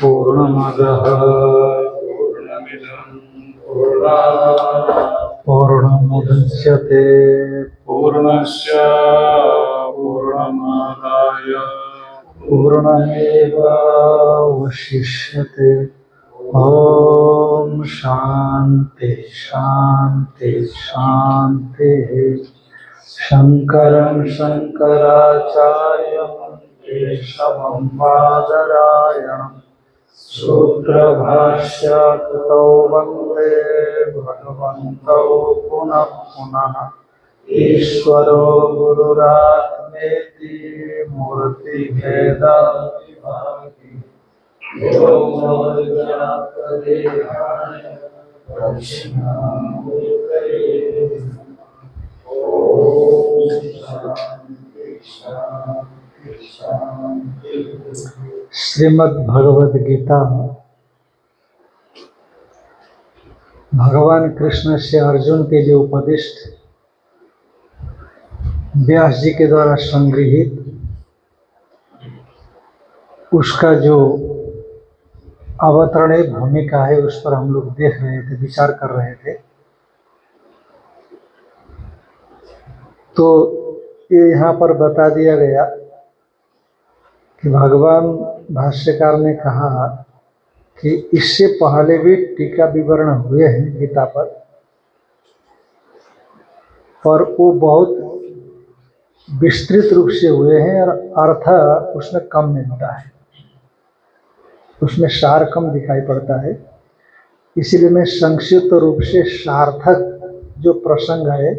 पूर्णमदः पूर्णमिदं पूर्णात् पूर्णमुदच्यते पूर्णस्य पूर्णमादाय पूर्णमेवावशिष्यते। ॐ शान्ति शान्ति शान्तिः। शङ्करं शङ्कराचार्यं केशवं बादरायणं सूत्रभाष्यकृतौ वन्दे भगवन्तौ पुनः पुनः। ईश्वरो गुरुरात्मेति मूर्तिभेदविभागि व्योमवद्व्याप्तदेहाय दक्षिणामूर्तये श्रीमद् भगवद गीता भगवान कृष्ण से अर्जुन के लिए उपदिष्ट व्यास जी के द्वारा संग्रहित उसका जो अवतरणीय भूमिका है उस पर हम लोग देख रहे थे, विचार कर रहे थे। तो ये यहाँ पर बता दिया गया कि भगवान भाष्यकार ने कहा कि इससे पहले भी टीका विवरण हुए हैं गीता पर, और वो बहुत विस्तृत रूप से हुए हैं और अर्थ उसमें कम मिलता है, उसमें सार कम दिखाई पड़ता है। इसीलिए मैं संक्षिप्त रूप से सार्थक जो प्रसंग है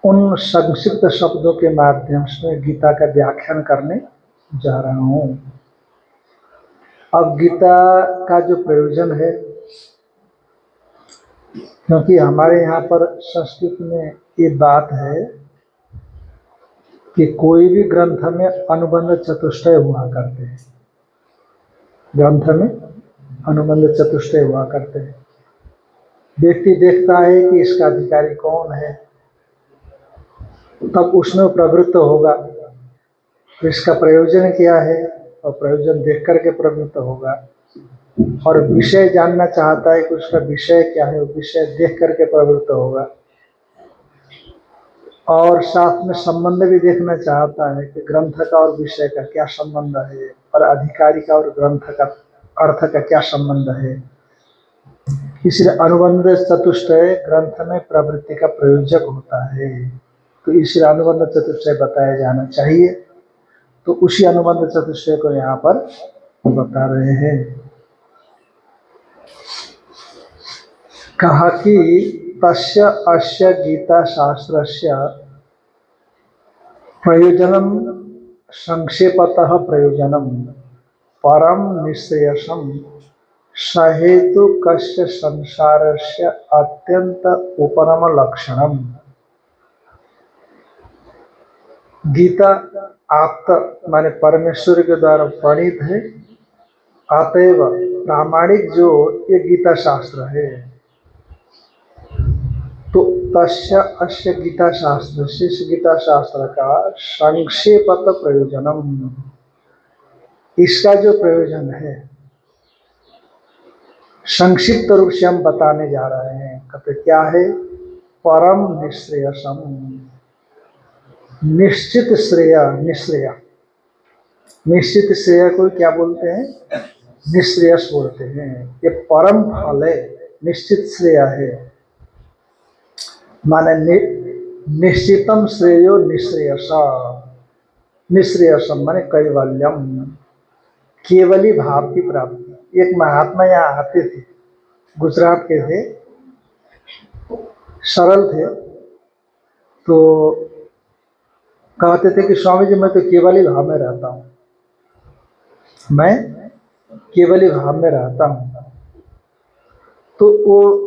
उन संक्षिप्त शब्दों के माध्यम से गीता का व्याख्यान करने जा रहा हूँ। अब गीता का जो प्रयोजन है, क्योंकि हमारे यहाँ पर संस्कृत में ये बात है कि कोई भी ग्रंथ में अनुबंध चतुष्टय हुआ करते हैं, ग्रंथ में अनुबंध चतुष्टय हुआ करते हैं। व्यक्ति देखता है कि इसका अधिकारी कौन है, तब उसमें प्रवृत्त होगा, तो इसका प्रयोजन क्या है, और प्रयोजन देख करके प्रवृत्त होगा। और विषय जानना चाहता है कि उसका विषय क्या है, वो विषय देख करके प्रवृत्त होगा। और साथ में संबंध भी देखना चाहता है कि ग्रंथ का और विषय का क्या संबंध है, और अधिकारी का और ग्रंथ का अर्थ का क्या संबंध है। इसलिए अनुबंध चतुष्टय ग्रंथ में प्रवृत्ति का प्रयोजक होता है, तो इसलिए अनुबंध चतुष्टय बताया जाना चाहिए। तो उसी अनुबंध चतुष्टय को यहाँ पर बता रहे हैं। कहा कि तस्य अस्य गीता शास्त्रस्य प्रयोजनम संक्षेपतः प्रयोजनम परम निश्रेयसम सहेतुकस्य संसारस्य अत्यंत उपरम लक्षणम। गीता आप्त माने परमेश्वर के द्वारा प्रणीत है, अतएव प्रामाणिक जो ये गीता शास्त्र है। तो तस्य अस्य गीता शास्त्र से गीता शास्त्र का संक्षेपत प्रयोजनम, इसका जो प्रयोजन है संक्षिप्त रूप से हम बताने जा रहे हैं। कहते क्या है? परम निश्रेयसम, निश्चित श्रेय। निश्रेय, निश्चित श्रेय को क्या बोलते हैं? निश्रेयस बोलते हैं। ये परम फल है, निश्चित श्रेय है, माने निश्चितम श्रेयो निश्रेयस। निश्रेयसम माने कैवल्यम, केवली भाव की प्राप्ति। एक महात्मा यहाँ आते थे, गुजरात के थे, सरल थे। तो कहते थे कि स्वामी जी मैं तो केवली भाव में रहता हूँ, मैं केवली भाव में रहता हूँ। तो वो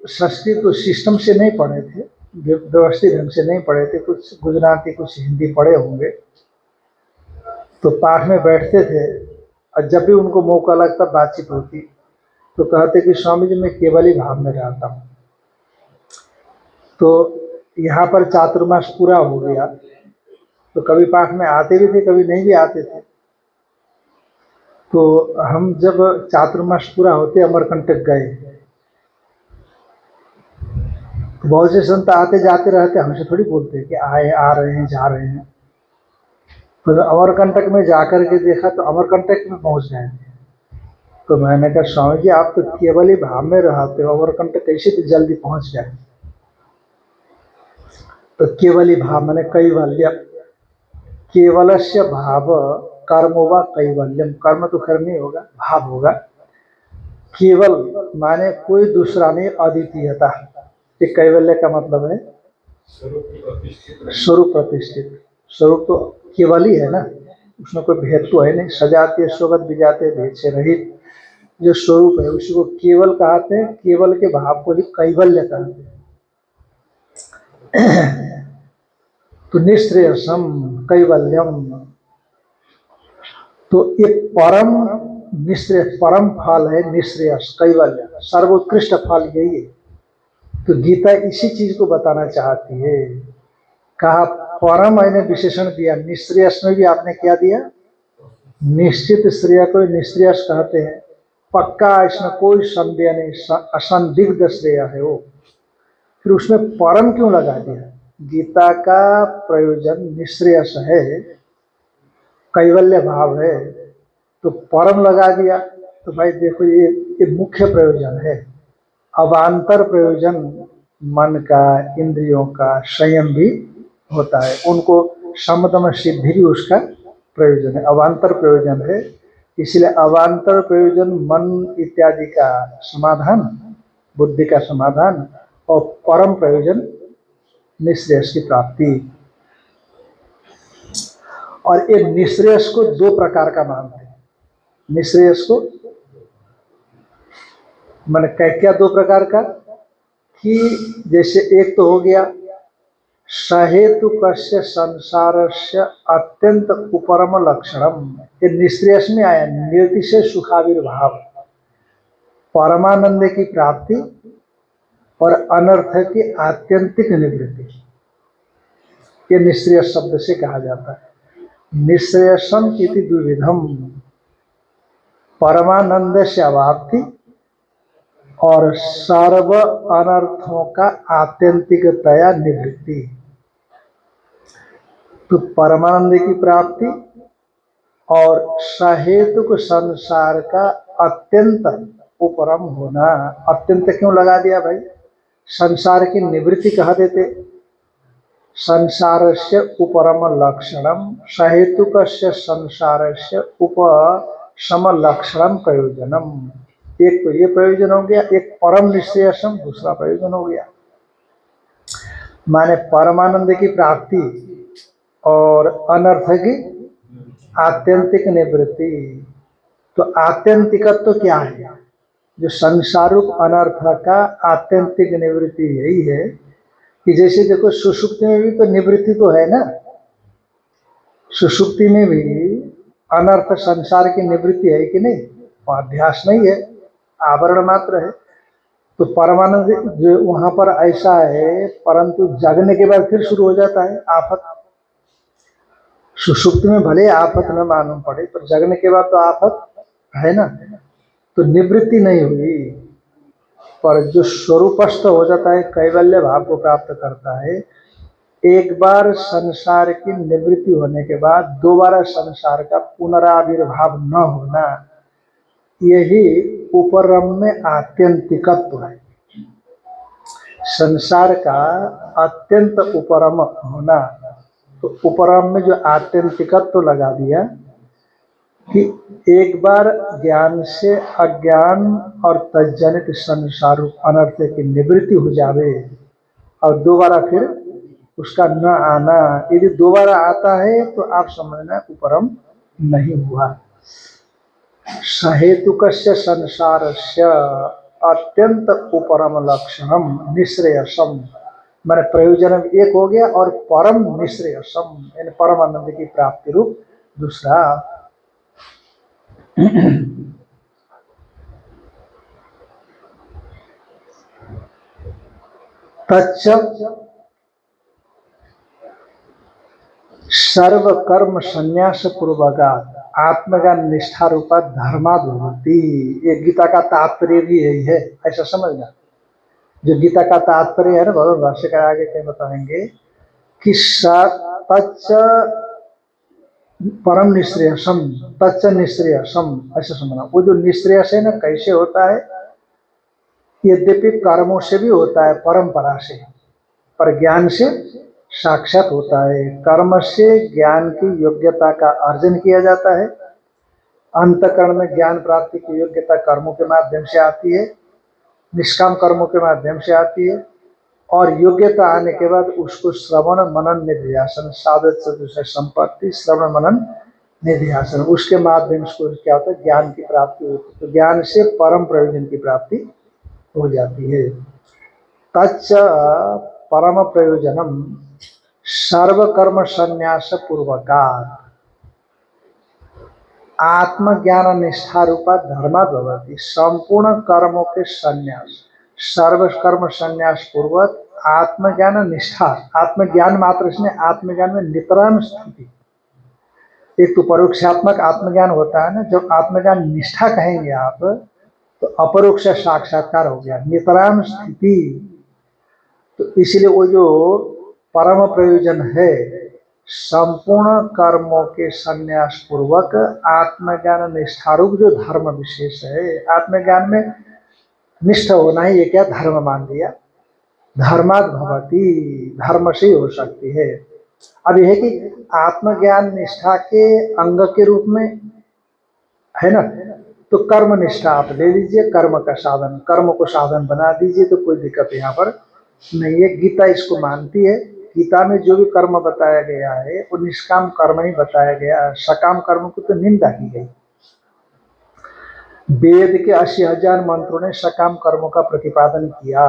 संस्कृत तो सिस्टम से नहीं पढ़े थे, व्यवस्थित ढंग से नहीं पढ़े थे, कुछ गुजराती कुछ हिंदी पढ़े होंगे। तो पाठ में बैठते थे और जब भी उनको मौका लगता बातचीत होती तो कहते कि स्वामी जी मैं केवल ही भाव में रहता हूँ। तो यहाँ पर चातुर्मास पूरा हो गया, तो कभी पाठ में आते भी थे, कभी नहीं भी आते थे। तो हम जब चातुर्मास पूरा होते अमरकंटक गए, तो बहुत से संत आते जाते रहते, हमसे थोड़ी बोलते कि आए, आ रहे हैं, जा रहे हैं। तो अमरकंटक में जाकर के देखा तो अमरकंटक में पहुंच गए। तो मैंने कहा स्वामी जी आप तो केवल ही भाव में रहते हो, अमरकंटक कैसे तो जल्दी पहुंच गए? तो केवल ही भाव मैंने कैवल्य, केवलस्य भाव कर्मो वा कैवल्यम, कर्म तो खैर नहीं होगा, भाव होगा। केवल माने कोई दूसरा नहीं, अद्वितीयता। ये कैवल्य का मतलब है स्वरूप प्रतिष्ठित। स्वरूप तो केवल ही है ना, उसमें कोई भेद तो है नहीं। सजाते स्वगत विजाते भेद से रहित जो स्वरूप है उसी को केवल कहते हैं। केवल के भाव को ही कैवल्य कहते हैं। तो निश्रेयसम कैवल्यम, तो ये परम निश्रेय, परम फल है निश्रेयस कैवल्य, सर्वोत्कृष्ट फल यही है। तो गीता इसी चीज को बताना चाहती है। कहा परम मैंने विशेषण दिया, निश्रेयस में भी आपने क्या दिया? निश्चित श्रेय को निश्रेयस कहते हैं। पक्का, इसमें कोई संदेह नहीं, असंदिग्ध श्रेय है वो। फिर उसमें परम क्यों लगा दिया? गीता का प्रयोजन निश्रेयस है, कैवल्य भाव है, तो परम लगा दिया। तो भाई देखो ये मुख्य प्रयोजन है। अवान्तर प्रयोजन मन का, इंद्रियों का संयम भी होता है, उनको समदम सिद्धि भी उसका प्रयोजन है, अवान्तर प्रयोजन है। इसलिए अवान्तर प्रयोजन मन इत्यादि का समाधान, बुद्धि का समाधान, और परम प्रयोजन निश्रेयस की प्राप्ति। और ये निश्रेयस को दो प्रकार का मानते हैं। निश्रेयस को मैंने क्या दो प्रकार का? कि जैसे एक तो हो गया सहेतु कस्य संसार से अत्यंत उपरम लक्षणम, ये निश्रेयस में आया, निर्तिशय सुखाविर्भाव, परमानंद की प्राप्ति और अनर्थ की आत्यंतिक निवृत्ति, ये निश्रेयस शब्द से कहा जाता है। निश्रेयसम इति द्विविधम, परमानंद से अवाप्ति और सर्व अनर्थों का आत्यंतिकतया निवृत्ति। तो परमानंद की प्राप्ति और सहेतुक संसार का अत्यंत उपरम होना। अत्यंत क्यों लगा दिया भाई? संसार की निवृत्ति कह देते। संसार से उपरम लक्षणम सहेतुक संसार से उपशम लक्षणम प्रयोजनम। एक तो ये प्रयोजन हो गया, एक परम निश्रेयसम दूसरा प्रयोजन हो गया। माने परमानंद की प्राप्ति और अनर्थ की आत्यंतिक निवृत्ति। तो आत्यंतिकत्व तो क्या है? जो संसारूप अनर्थ का आत्यंतिक निवृत्ति यही है कि जैसे देखो सुषुप्ति में भी तो निवृत्ति तो है ना, सुषुप्ति में भी अनर्थ संसार की निवृत्ति है कि नहीं? अध्यास नहीं है, आवरण मात्र है। तो परमानंद जो वहां पर ऐसा है, परंतु जगने के बाद फिर शुरू हो जाता है आफत। सुषुप्ति में भले आफत न मालूम पड़े, पर जगने के बाद तो आफत है ना। तो निवृत्ति नहीं हुई, पर जो स्वरूपस्थ हो जाता है, कैवल्य भाव को प्राप्त करता है, एक बार संसार की निवृत्ति होने के बाद दोबारा संसार का पुनराविर्भाव न होना, यही उपरम में आत्यंतिकत्व है। संसार का अत्यंत उपरम होना, तो उपरम में जो आत्यंतिकत्व लगा दिया कि एक बार ज्ञान से अज्ञान और तज्जनित संसार अनर्थ की निवृत्ति हो जावे और दोबारा फिर उसका न आना। यदि दोबारा आता है तो आप समझना उपरम नहीं हुआ। सहेतुकस्य संसारस्य अत्यंत उपरम लक्षणम निश्रेयसम, मैंने प्रयोजन एक हो गया, और परम निश्रेयसम यानी परम आनंद की प्राप्ति रूप दूसरा। तच्च सर्व कर्म संन्यास पूर्वकात् आत्मज्ञान निष्ठा रूपा धर्माद भवति। ये गीता का तात्पर्य भी यही है, ऐसा समझना। जो गीता का तात्पर्य है ना, भगवान भाष्य का आगे क्या बताएंगे कि तच्च परम निश्रेयसम तच्च निश्रेयसम, ऐसा समझना। वो जो निश्रेयस है ना, कैसे होता है? यद्यपि कर्मों से भी होता है, परंपरा से, पर ज्ञान से साक्षात होता है। कर्म से ज्ञान की योग्यता का अर्जन किया जाता है। अंतकरण में ज्ञान प्राप्ति की योग्यता कर्मों के माध्यम से आती है, निष्काम कर्मों के माध्यम से आती है। और योग्यता आने के बाद उसको श्रवण मनन निधिध्यासन, साधक चतुष्टय संपत्ति, श्रवण मनन निधिध्यासन, उसके माध्यम से क्या होता है? ज्ञान की प्राप्ति होती है। तो ज्ञान से परम प्रयोजन की प्राप्ति हो जाती है। तच्च परम प्रयोजनम सर्वकर्म संन्यास पूर्वकात् आत्मज्ञान निष्ठा रूपा धर्माद भवति। संपूर्ण कर्मों के संन्यास, सर्व कर्म संन्यास पूर्वक आत्मज्ञान निष्ठा, आत्मज्ञान मात्र से आत्मज्ञान में नितराम स्थिति। एक तो परोक्षात्मक आत्मज्ञान होता है ना, जब आत्मज्ञान निष्ठा कहेंगे आप तो अपरोक्ष साक्षात्कार हो गया, नितराम स्थिति। तो इसलिए वो जो परम प्रयोजन है, संपूर्ण कर्मों के संन्यास पूर्वक आत्मज्ञान निष्ठारूप जो धर्म विशेष है, आत्मज्ञान में निष्ठ होना ही ये क्या धर्म मान लिया। धर्माद भवति, धर्म से हो सकती है। अब यह है कि आत्मज्ञान निष्ठा के अंग के रूप में है ना, तो कर्म निष्ठा आप ले लीजिए, कर्म का साधन, कर्म को साधन बना दीजिए, तो कोई दिक्कत यहाँ पर नहीं है। गीता इसको मानती है। गीता में जो भी कर्म बताया गया है वो निष्काम कर्म ही बताया गया, सकाम कर्म को तो निंदा की गई। वेद के 80,000 मंत्रों ने सकाम कर्मों का प्रतिपादन किया,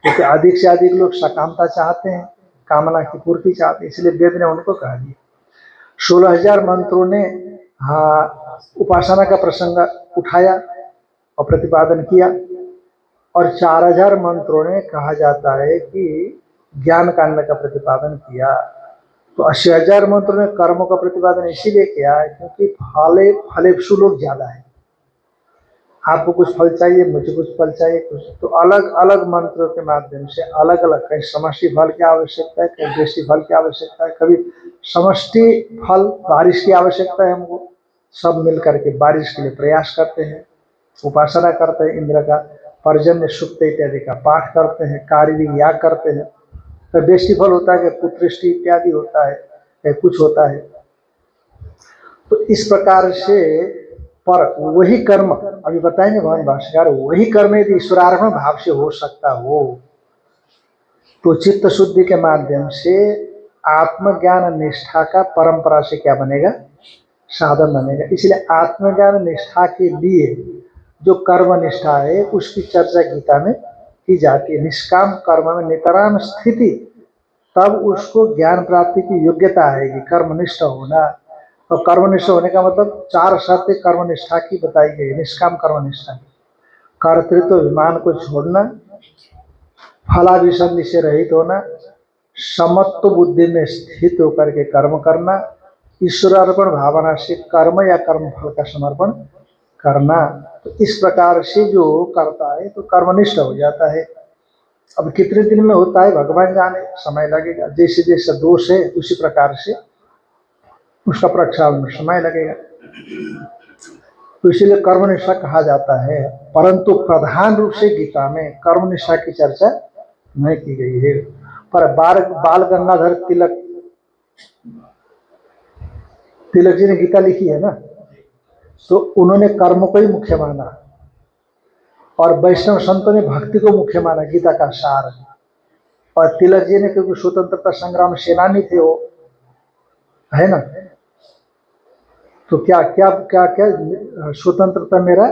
क्योंकि अधिक से अधिक लोग सकामता चाहते हैं, कामना की पूर्ति चाहते हैं, इसलिए वेद ने उनको कहा दिया। 16,000 मंत्रों ने उपासना का प्रसंग उठाया और प्रतिपादन किया, और 4,000 मंत्रों ने कहा जाता है कि ज्ञान कांड का प्रतिपादन किया। तो 80,000 मंत्रों ने कर्मों का प्रतिपादन इसीलिए किया है क्योंकि फलेप्सु लोग ज्यादा है। आपको कुछ फल चाहिए, मुझे कुछ फल चाहिए, कुछ तो अलग अलग मंत्रों के माध्यम से अलग अलग, कहीं समष्टि फल की आवश्यकता है, कहीं दृष्टि फल की आवश्यकता है, कभी समष्टि फल बारिश की आवश्यकता है हमको। सब मिल करके बारिश के लिए प्रयास करते हैं, उपासना करते हैं, इंद्र का पर्जन्य सुक्त इत्यादि का पाठ करते हैं, कार्य याग करते हैं। तो दृष्टि फल होता है कि पुत्रष्टि इत्यादि होता है, कुछ होता है। तो इस प्रकार से पर वही कर्म अभी बताएंगे भगवान भाष्यकार, वही कर्म यदि ईश्वरार्पण भाव से हो सकता हो तो चित्त शुद्धि के माध्यम से आत्मज्ञान निष्ठा का परंपरा से क्या बनेगा? साधन बनेगा। इसलिए आत्मज्ञान निष्ठा के लिए जो कर्म निष्ठा है उसकी चर्चा गीता में की जाती है। निष्काम कर्म में नितराम स्थिति, तब उसको ज्ञान प्राप्ति की योग्यता आएगी, कर्मनिष्ठ होना। तो कर्मनिष्ठ होने का मतलब 4 शर्तें कर्मनिष्ठा की बताई गई, निष्काम कर्मनिष्ठा की। कर्तृत्व विमान को छोड़ना, फलाभिसंधि से रहित होना, समत्व बुद्धि में स्थित होकर के कर्म करना, ईश्वरार्पण भावना से कर्म या कर्म फल का समर्पण करना। तो इस प्रकार से जो करता है तो कर्मनिष्ठ हो जाता है। अब कितने दिन में होता है भगवान जाने, समय लगेगा। जैसे जैसे दोष है उसी प्रकार से उसका प्रक्षालन में समय लगेगा। तो इसीलिए कर्मनिष्ठा कहा जाता है, परंतु प्रधान रूप से गीता में कर्मनिष्ठा की चर्चा नहीं की गई है। पर बाल गंगाधर तिलक जी ने गीता लिखी है ना, तो उन्होंने कर्म को ही मुख्य माना, और वैष्णव संतों ने भक्ति को मुख्य माना, गीता का सार। और तिलक जी ने, क्योंकि स्वतंत्रता संग्राम सेनानी थे वो, है ना, तो क्या क्या क्या क्या स्वतंत्रता मेरा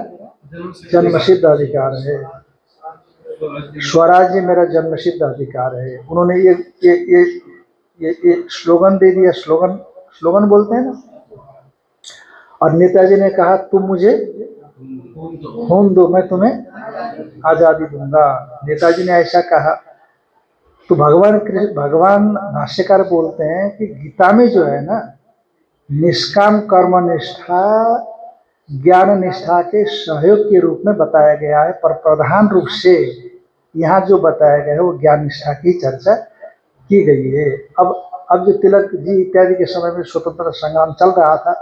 जन्मसिद्ध अधिकार है, स्वराज्य मेरा जन्मसिद्ध अधिकार है। उन्होंने ये स्लोगन दे दिया, स्लोगन बोलते हैं ना। और नेताजी ने कहा तुम मुझे खून दो, मैं तुम्हें आजादी दूंगा। नेताजी ने ऐसा कहा। तो भगवान भाष्यकार बोलते हैं कि गीता में जो है ना, निष्काम कर्म निष्ठा ज्ञान निष्ठा के सहयोग के रूप में बताया गया है, पर प्रधान रूप से यहाँ जो बताया गया है वो ज्ञान निष्ठा की चर्चा की गई है। अब जो तिलक जी इत्यादि के समय में स्वतंत्रता संग्राम चल रहा था,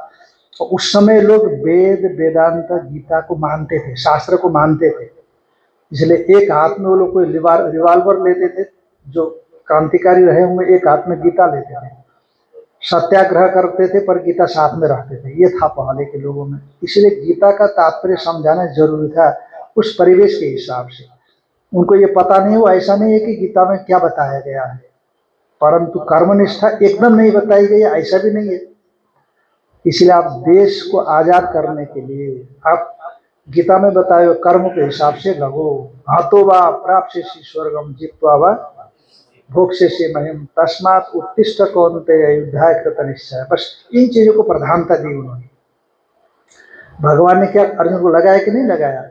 तो उस समय लोग वेद वेदांत गीता को मानते थे, शास्त्र को मानते थे, इसलिए एक हाथ में वो लोग कोई रिवाल्वर लेते थे, जो क्रांतिकारी रहे होंगे, एक हाथ में गीता लेते थे, सत्याग्रह करते थे पर गीता साथ में रखते थे, ये था पहले के लोगों में। इसलिए गीता का तात्पर्य समझाना जरूरी था उस परिवेश के हिसाब से। उनको ये पता नहीं हुआ, ऐसा नहीं है कि गीता में क्या बताया गया है, परंतु कर्मनिष्ठा एकदम नहीं बताई गई, ऐसा भी नहीं है। इसलिए आप देश को आजाद करने के लिए आप गीता में बताए हुए कर्म के हिसाब से लगो। हतो वा प्राप्त स्वर्गम जित्वा वा भोग से महिम तस्मात उत्तिष्ठ कौन्तेय युद्धाय कृत निश्चय। बस इन चीजों को प्रधानता दी उन्होंने। भगवान ने क्या अर्जुन को लगाया कि नहीं लगाया?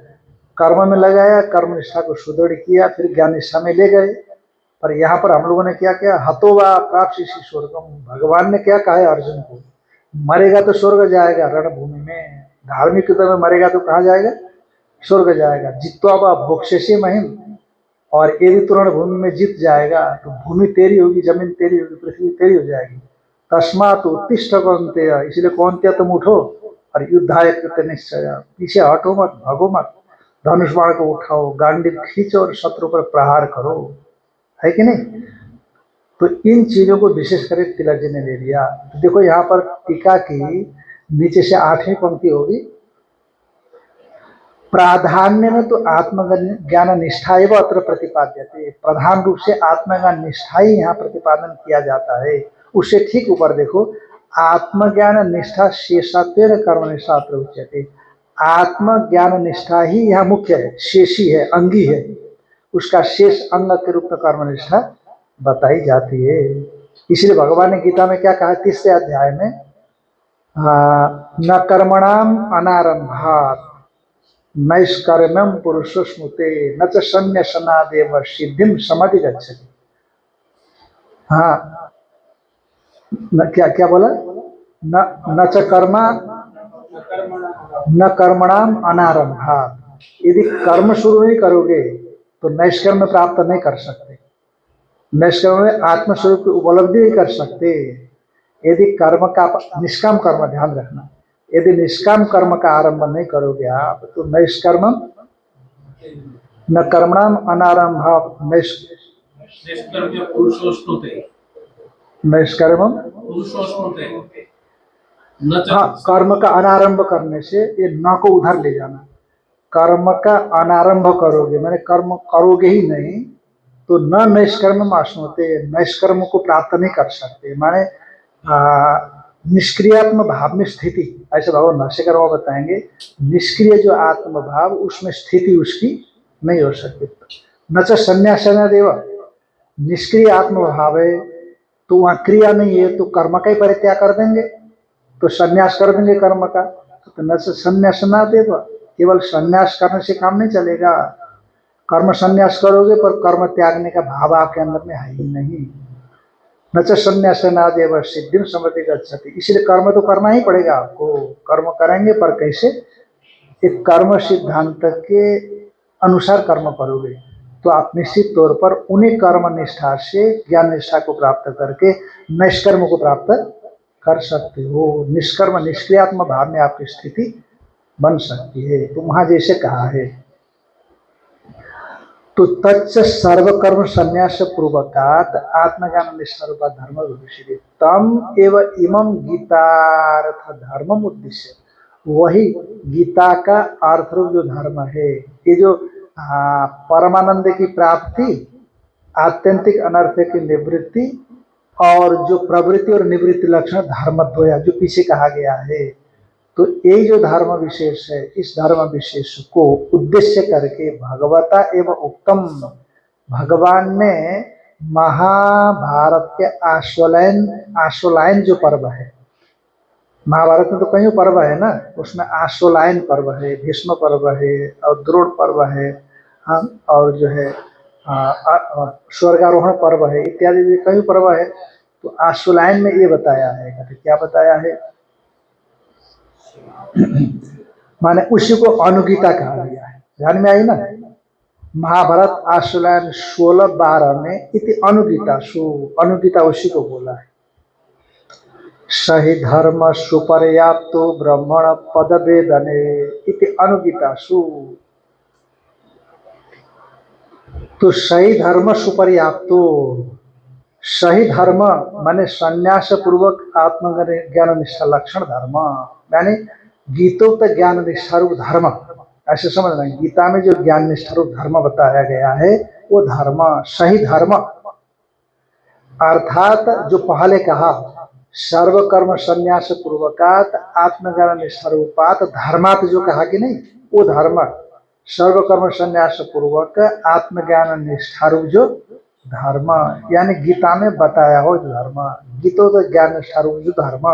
कर्म में लगाया, कर्म निष्ठा को सुदृढ़ किया, फिर ज्ञान निष्ठा में ले गए। पर यहाँ पर हम लोगों ने क्या किया? हतो वा प्राप्त स्वर्गम, भगवान ने क्या कहा है अर्जुन को? मरेगा तो स्वर्ग जाएगा रणभूमि में, धार्मिक युद्ध में मरेगा तो कहाँ जाएगा? स्वर्ग जाएगा। जित्वा वा भोग से महिम, और यदि तू रणभूमि में जीत जाएगा तो भूमि तेरी होगी, जमीन तेरी होगी, पृथ्वी तेरी हो जाएगी। तस्मात उत्तिष्ठ कौन्तेय, इसलिए कौन्तेय तुम उठो और युद्धाय कृत निश्चय, पीछे हटो मत, भागो मत, धनुष बाण को उठाओ, गांडीव खींचो और शत्रु पर प्रहार करो, है कि नहीं? तो इन चीजों को विशेष कर तिलक जी ने ले लिया। तो देखो यहाँ पर टीका की नीचे से 8वीं पंक्ति होगी, प्राधान्य में तो आत्मज्ञान निष्ठा एवं अत्र प्रतिपाद्यते, प्रधान रूप से आत्मज्ञान निष्ठा ही यहाँ प्रतिपादन किया जाता है। उससे ठीक ऊपर देखो, आत्मज्ञान निष्ठा शेषत्वेन कर्म निष्ठा अत्र उच्यते, आत्मज्ञान निष्ठा ही यहाँ मुख्य है, शेषी है, अंगी है, उसका शेष अंग के रूप में कर्म निष्ठा बताई जाती है। इसलिए भगवान ने गीता में क्या कहा 30वें अध्याय में, न कर्मणाम अनारंभात नैष्कर्म्यम पुरुषो स्मृते न च संन्यासनादेव सिद्धिम समधिगच्छति। हाँ, क्या क्या बोला? न च कर्मा न कर्मणाम अनारंभात, यदि कर्म शुरू नहीं करोगे तो नैष्कर्म प्राप्त नहीं कर सकते, नैष्कर्म में आत्मस्वरूप की उपलब्धि नहीं कर सकते। यदि कर्म का निष्काम कर्म, ध्यान रखना, यदि निष्काम कर्म का आरंभ नहीं करोगे आप तो नैष्कर्म न कर्मणाम अनारंभ नैष्कर्म, हाँ, कर्म का अनारंभ करने से ये न को उधर ले जाना, कर्म का अनारंभ करोगे मैंने कर्म करोगे ही नहीं तो न नैष्कर्म आश्नोते, नैष्कर्म को प्राप्त नहीं कर सकते, माने निष्क्रियात्म भाव में स्थिति, ऐसे भगवान भाष्यकार बताएंगे, निष्क्रिय जो आत्म भाव उसमें स्थिति उसकी नहीं हो सकती। न च संन्यासन देव, निष्क्रिय आत्म भाव है तो वहां क्रिया नहीं है तो कर्म का ही परित्याग कर देंगे, तो संन्यास कर देंगे कर्म का, तो न च संन्यासना देव, केवल संन्यास करने से काम नहीं चलेगा, कर्म संन्यास करोगे पर कर्म त्यागने का भाव आपके अंदर में है ही नहीं। न च संन्यासनादेव सिद्धिम समधिगच्छति, इसलिए कर्म तो करना ही पड़ेगा आपको, कर्म करेंगे पर कैसे? एक कर्म सिद्धांत के अनुसार कर्म करोगे तो आप निश्चित तौर पर उन्हीं कर्म निष्ठा से ज्ञान निष्ठा को प्राप्त करके नैष्कर्म को प्राप्त कर सकते हो। निष्कर्म निष्क्रियात्मक भाव में आपकी स्थिति बन सकती है। तो वहां जैसे कहा है, तो तच्च सर्वकर्म संन्यास पूर्वकात आत्मज्ञान निष्ठा रूपा धर्म विषय तम एव इमं गीतार्थ धर्म उद्देश्य, वही गीता का अर्थ रूप जो धर्म है, ये जो परमानंद की प्राप्ति, आत्यंतिक अनर्थ की निवृत्ति और जो प्रवृत्ति और निवृत्ति लक्षण धर्मद्वय जो पीछे कहा गया है, तो यही जो धर्म विशेष है, इस धर्म विशेष को उद्देश्य करके भगवता एवं उत्तम, भगवान ने महाभारत के आश्वलायन जो पर्व है, महाभारत में तो कई पर्व है ना, उसमें आश्वलायन पर्व है, भीष्म पर्व है और द्रोण पर्व है, और जो है स्वर्गारोहण पर्व है, इत्यादि भी कई पर्व है। तो आश्वलायन में ये बताया है, क्या बताया है? माने उसी को अनुगीता कहा गया है। ध्यान में आई ना, महाभारत आश्वलायन 16-12 में इति अनुगीता सु, अनुगीता उसी को बोला है। सही धर्म सुपर्याप्तो ब्राह्मण पदवेदने इति अनुगीता सु। तो सही धर्म सुपर्याप्तो, सही धर्म माने संन्यास पूर्वक आत्मज्ञान निष्ठा लक्षण धर्म, यानी गीतोक्त ज्ञान निष्ठा रूप धर्म, ऐसे समझना। गीता में जो ज्ञान निष्ठा रूप धर्म बताया गया है वो धर्म सही धर्म, अर्थात जो पहले कहा सर्वकर्म संन्यास पूर्वकात आत्मज्ञान निष्ठा रूपात धर्मात, जो कहा कि नहीं, वो धर्म सर्वकर्म संन्यास पूर्वक आत्मज्ञान निष्ठा रूप जो धर्म, यानी गीता में बताया हो जो धर्म, गीतो तो ज्ञान निष्ठा रूप जो धर्म,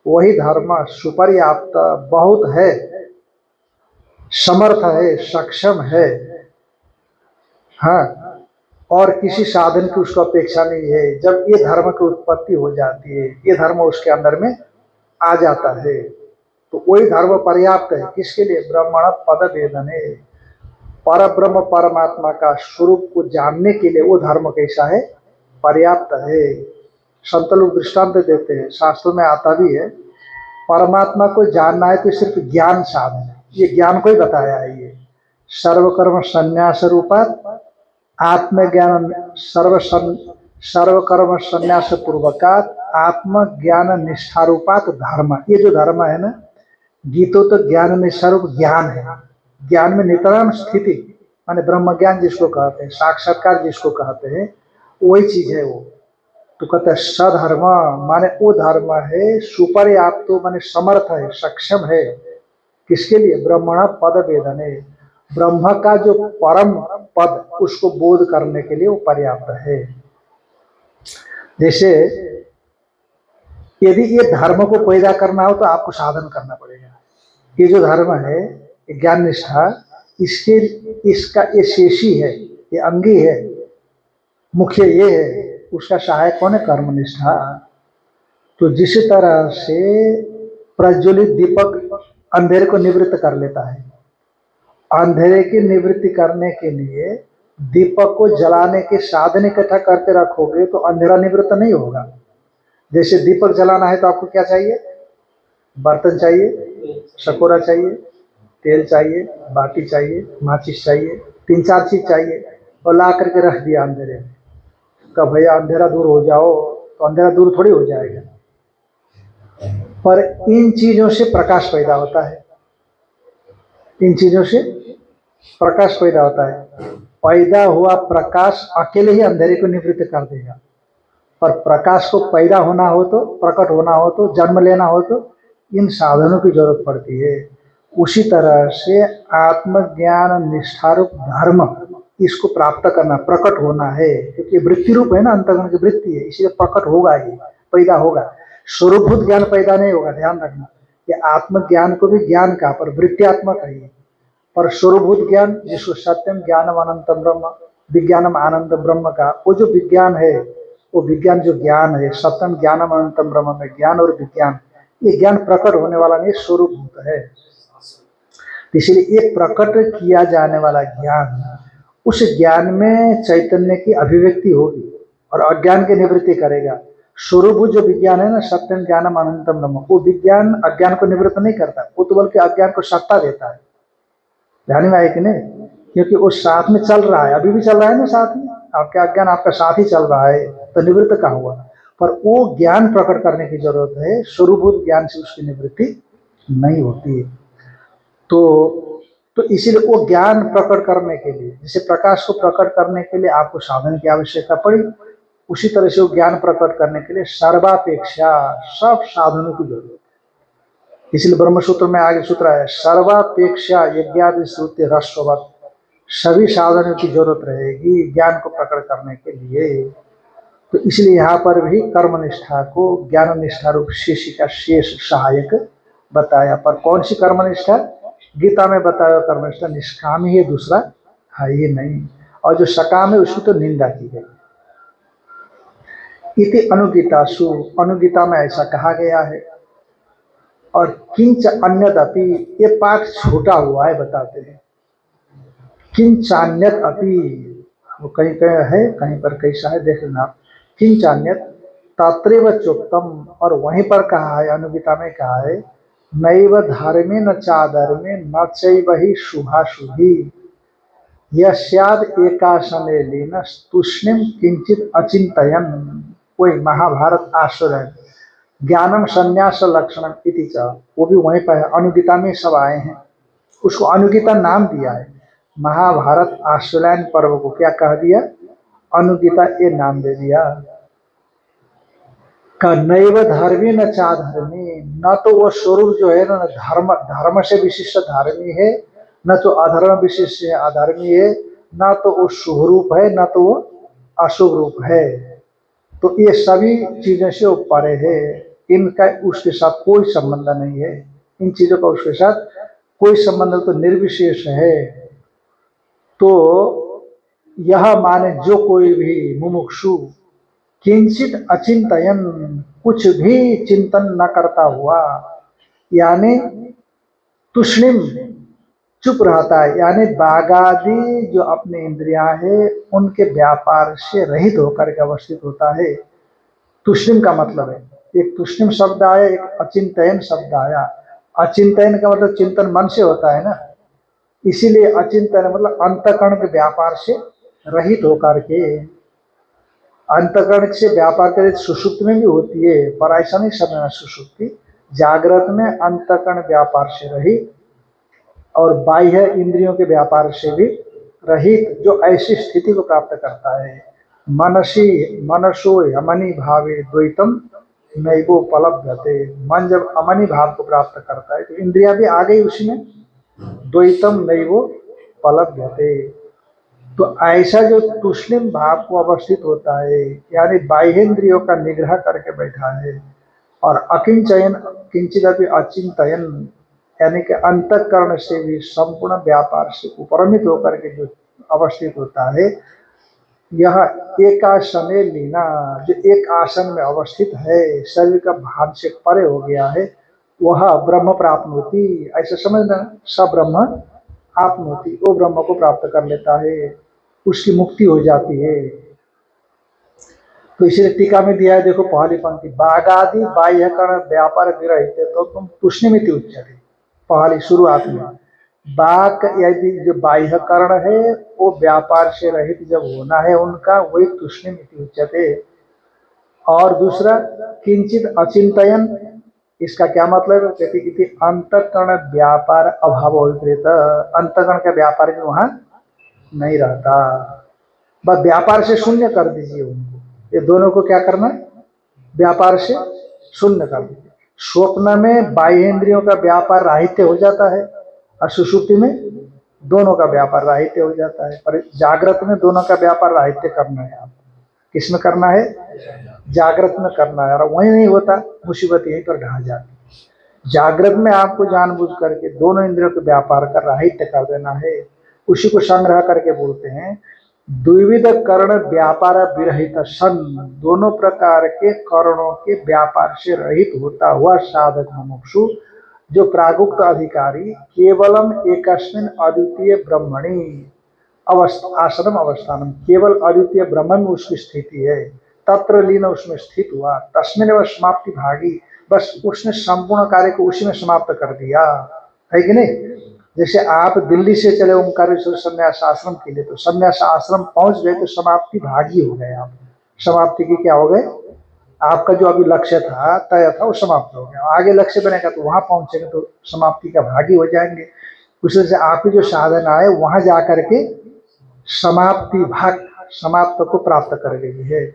वही धर्म सुपर्याप्त बहुत है, समर्थ है, सक्षम है। हाँ, और किसी साधन की उसको अपेक्षा नहीं है। जब ये धर्म की उत्पत्ति हो जाती है, ये धर्म उसके अंदर में आ जाता है, तो वही धर्म पर्याप्त है। किसके लिए? ब्रह्मण पद वेदने, पर ब्रह्म परमात्मा का स्वरूप को जानने के लिए वो धर्म कैसा है? पर्याप्त है। संत लोग दृष्टांत देते हैं, शास्त्रों में आता भी है, परमात्मा को जानना है तो सिर्फ ज्ञान साधन है। ये ज्ञान को ही बताया है। ये सर्वकर्म संन्यास रूपात आत्मज्ञान सर्वकर्म संन्यास पूर्वकात आत्मज्ञान निष्ठा रूपात धर्म, ये जो धर्म है ना, गीतो तो ज्ञान निष्ठा रूप ज्ञान है। ज्ञान में नितराम स्थिति, माने ब्रह्म ज्ञान जिसको कहते हैं, साक्षात्कार जिसको कहते हैं, वही चीज है वो। तो कहते हैं सधर्म माने वो धर्म है सुपर्याप्त, माने समर्थ है, सक्षम है। किसके लिए? ब्रह्मण पद वेदने, ब्रह्म का जो परम पद उसको बोध करने के लिए वो पर्याप्त है। जैसे यदि ये धर्म को पैदा करना हो तो आपको साधन करना पड़ेगा। ये जो धर्म है, ये ज्ञान निष्ठा, इसका ये शेषी है, ये अंगी है, मुख्य ये है। उसका सहायक कौन है? कर्म निष्ठा। तो जिस तरह से प्रज्वलित दीपक अंधेरे को निवृत्त कर लेता है, अंधेरे की निवृत्ति करने के लिए दीपक को जलाने के साधन इकट्ठा करके रखोगे तो अंधेरा निवृत्त नहीं होगा। जैसे दीपक जलाना है तो आपको क्या चाहिए? बर्तन चाहिए, शकोरा चाहिए, तेल चाहिए, बाटी चाहिए, माचिस चाहिए, 3-4 चीज चाहिए, और ला करके रख दिया अंधेरे में। कब भैया अंधेरा दूर हो जाओ, तो अंधेरा दूर थोड़ी हो जाएगा। पर इन चीजों से प्रकाश पैदा होता है, इन चीजों से प्रकाश पैदा होता है। पैदा हुआ प्रकाश अकेले ही अंधेरे को निवृत्त कर देगा, पर प्रकाश को पैदा होना हो तो, प्रकट होना हो तो, जन्म लेना हो तो इन साधनों की जरूरत पड़ती है। उसी तरह से आत्मज्ञान निष्ठारूप धर्म, इसको प्राप्त करना, प्रकट होना है, क्योंकि वृत्ति रूप है ना, अंतर्गण की वृत्ति है, इसलिए प्रकट होगा, ही पैदा होगा। स्वरूपभूत ज्ञान पैदा नहीं होगा, ध्यान रखना। ये आत्मज्ञान को भी ज्ञान का, पर वृत्त्यात्मक है ये। पर स्वरूपभूत ज्ञान जिसको सत्यम ज्ञानम अनंतम ब्रह्म, विज्ञानम आनंद ब्रह्म का, वो जो विज्ञान है, वो विज्ञान जो ज्ञान है, सत्यम ज्ञानम अनंतम ब्रह्म में ज्ञान और विज्ञान, ये ज्ञान प्रकट होने वाला नहीं, स्वरूपभूत है। इसलिए एक प्रकट किया जाने वाला ज्ञान, उस ज्ञान में चैतन्य की अभिव्यक्ति होगी और अज्ञान की निवृत्ति करेगा। स्वरूपभूत जो विज्ञान है ना, सत्यम ज्ञानम अनंतम ब्रह्म, वो विज्ञान अज्ञान को निवृत्त नहीं करता, वो तो बल्कि अज्ञान को सत्ता देता है। ध्यान में आए कि नहीं? क्योंकि वो साथ में चल रहा है, अभी भी चल रहा है ना साथ में, आपका अज्ञान आपका साथ ही चल रहा है, तो निवृत्त कहाँ हुआ? पर वो ज्ञान प्रकट करने की जरूरत है, स्वरूपभूत ज्ञान से उसकी निवृत्ति नहीं होती। तो इसीलिए वो ज्ञान प्रकट करने के लिए, जैसे प्रकाश को प्रकट करने के लिए आपको साधन की आवश्यकता पड़ी, उसी तरह से वो ज्ञान प्रकट करने के लिए सर्वापेक्षा सब साधनों की जरूरत है। इसलिए ब्रह्मसूत्र में आगे सूत्र है, सर्वापेक्षा यज्ञादि श्रुति ह्रस्ववत्, सभी साधनों की जरूरत रहेगी ज्ञान को प्रकट करने के लिए। तो इसलिए यहाँ पर भी कर्म निष्ठा को ज्ञान निष्ठा रूप शेषी का शेष सहायक बताया। पर कौन सी कर्म निष्ठा? गीता में बताया कर्म निष्ठा निष्काम ही है, दूसरा है ही नहीं। और जो सकाम है उसकी तो निंदा की गई। इति अनुगीतासु, अनुगीता में ऐसा कहा गया है। और किंच अन्यदपि, ये पाठ छोटा हुआ है बताते हैं। किंचान्यत अपि, वो कहीं कहीं है, कहीं पर कैसा है देख लेना आप। किंचान्यत तत्रैव चोक्तम, और वहीं पर कहा है, अनुगीता में कहा है, नैव धर्मे न चाधर्मे न चैव हि शुभाशुभि यस्याद एकासने लीन तुष्णिम किंचित अचिंतयन। कोई महाभारत आश्रय ज्ञानम संन्यास लक्षणम इति च, वो भी वहीं पर है, अनुगीता में सब आए हैं। उसको अनुगीता नाम दिया है। महाभारत आश्वलायन पर्व को क्या कह दिया? अनुगीता ये नाम दे दिया। का नैव धर्मी न चाधर्मी, न तो वो स्वरूप जो है ना धर्म धर्म से विशिष्ट धार्मी है, न तो अधर्म विशिष्ट है अधर्मी है, न तो वो शुभ रूप है न तो वो अशुभ रूप है। तो ये सभी चीजों से वो परे है, इनका उसके साथ कोई संबंध नहीं है, इन चीजों का उसके साथ कोई संबंध तो निर्विशेष है। तो यह माने जो कोई भी मुमुक्षु किंचित अचिंतयन, कुछ भी चिंतन न करता हुआ, यानी तुष्णिम चुप रहता है, यानी बागादि जो अपने इंद्रियां है उनके व्यापार से रहित होकर के अवस्थित होता है। तुष्णिम का मतलब है, एक तुष्णिम शब्द आया, एक अचिंतयन शब्द आया। अचिंतयन का मतलब चिंतन मन से होता है ना, इसीलिए अचिंतन मतलब अंतकरण के व्यापार से रहित होकर के। अंतकरण से व्यापार करे सुषुप्ति में भी होती है, पर ऐसा नहीं समझना सुषुप्ति, जागृत में अंतकरण व्यापार से रहित और बाह्य इंद्रियों के व्यापार से भी रहित, जो ऐसी स्थिति को प्राप्त करता है। मनसी मनसो यमनी भावे द्वैतम नैवोपलभ्यते, मन जब अमनी भाव को प्राप्त करता है तो इंद्रिया भी आ गई उसी में, द्वैतम नैवोपलभ्यते। तो ऐसा जो तुष्णिम भाव को अवस्थित होता है, यानी बाह्येंद्रियों का निग्रह करके बैठा है, और अकिंचयन किंचित भी अचिंतयन, यानी कि अंतःकरण से भी संपूर्ण व्यापार से उपरमित होकर के जो अवस्थित होता है, यह एकासने लीना, जो एक आसन में अवस्थित है, शरीर का भान से परे हो गया है, वह ब्रह्म प्राप्त होती, ऐसा समझना। सब ब्रह्म आत्महोती, वो ब्रह्म को प्राप्त कर लेता है, उसकी मुक्ति हो जाती है। तो इसलिए टीका में दिया है, देखो पहली पंक्ति, बागादि बाह्य कर्ण व्यापार विरहित तो तुम तुष्णिमिति उच्चते। पहली शुरुआत में बाक, यदि जो बाह्य कर्ण है वो व्यापार से रहित जब होना है उनका, वही तुष्णिमिति उच्चते। और दूसरा किंचित अचिंतयन, इसका क्या मतलब है? कहते कि अंतःकरण व्यापार अभाव विपरीत, अंतःकरण का व्यापार भी वहां नहीं रहता, बस व्यापार से शून्य कर दीजिए उनको। ये दोनों को क्या करना? व्यापार से शून्य कर दीजिए। स्वप्न में बाह्य इंद्रियों का व्यापार राहित्य हो जाता है और सुषुप्ति में दोनों का व्यापार राहित्य हो जाता है, और जागृत में दोनों का व्यापार राहित्य करना है। आपको किसमें करना है? जागृत में करना है, और वही नहीं होता, मुसीबत यहीं पर ढह जाती। जागृत में आपको जानबूझ करके दोनों इंद्रियों के व्यापार का राहित्य कर देना है, उसी को संग्रह करके बोलते हैं द्विविध कर्ण व्यापार विरहित सन, दोनों प्रकार के कर्णों के व्यापार से रहित होता हुआ साधक मुमुक्षु, जो प्रागुक्त अधिकारी केवलम एकस्मिन अद्वितीय ब्रह्मणि आश्रम अवस्थानम, केवल अद्वितीय ब्रह्म में उसकी स्थिति है, तत्र लीन, उसमें स्थित हुआ, तस्मिन व समाप्ति भागी, बस उसने संपूर्ण कार्य को उसी में समाप्त कर दिया है कि नहीं। जैसे आप दिल्ली से चले ओंकारेश्वर संन्यास आश्रम के लिए, तो संन्यास आश्रम पहुंच गए तो समाप्ति भागी हो गए आप। समाप्ति की क्या हो गए? आपका जो अभी लक्ष्य था, तय था, वो समाप्त हो गया। आगे लक्ष्य बनेगा तो वहां पहुंचेंगे तो समाप्ति का भागी हो जाएंगे। उसी से आपकी जो साधना है वहां जाकर के समाप्ति भाग, समाप्त को प्राप्त कर गई है।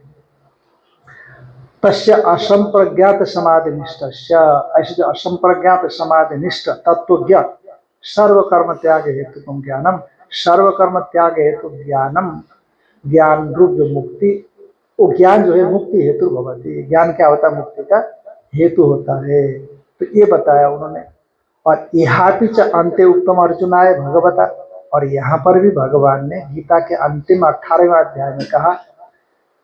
तस्य असंप्रज्ञात समाधि निष्ठ, ऐसे जो असंप्रज्ञात समाधि निष्ठ तत्वज्ञ सर्वकर्म त्याग हेतु तुम ज्ञानम, सर्वकर्म त्याग हेतु ज्ञानम, ज्ञान रूप जो मुक्ति, वो ज्ञान जो है मुक्ति हेतु भवती, ज्ञान क्या होता है? मुक्ति का हेतु होता है। तो ये बताया उन्होंने। और यहाँ च अंत्य उत्तम अर्जुनाय भगवता, और यहाँ पर भी भगवान ने गीता के अंतिम 18वें अध्याय में कहा